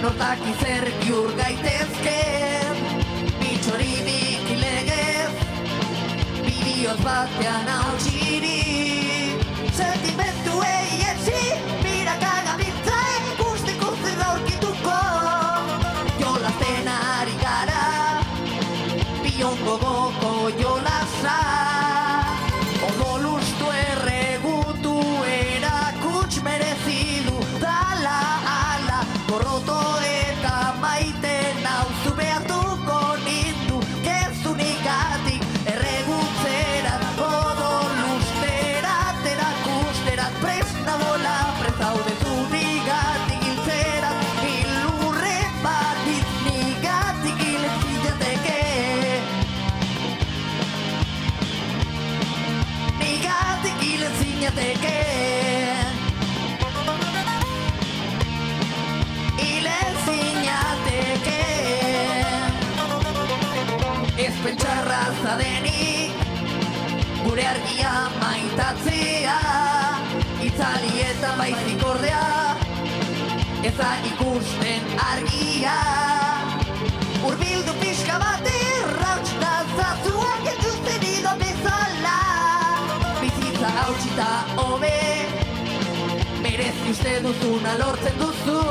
Nortaki zer bihur gaitezken, bitxorinik legez, bidioz batean hautsirik. Sentimentuei etzi, biraka gabiltza ikusteko zer aurkituko. Jolasten ari gara, bion gogoko jolasa. Odolustu erregutu erakuts merezidu dala ala. Gorroto eta maite nauzu behartuko nindu kezunikatik erregutzerat, odolusterat, erakusterat, prest nagola, prest daudezu nigatik hiltzerat, hilurren batiz nigatik hiltzinateke. Nigatik hiltzinateke. Ez pentsarraza denik, gure argia maitatzea, itzali eta baizik ordea, ez da ikusten argia. Urbildu pixka bat errauts nazatuak entzusten ido bezala. Bizitza hautsita hobe, merezi uste duzuna lortzen duzu.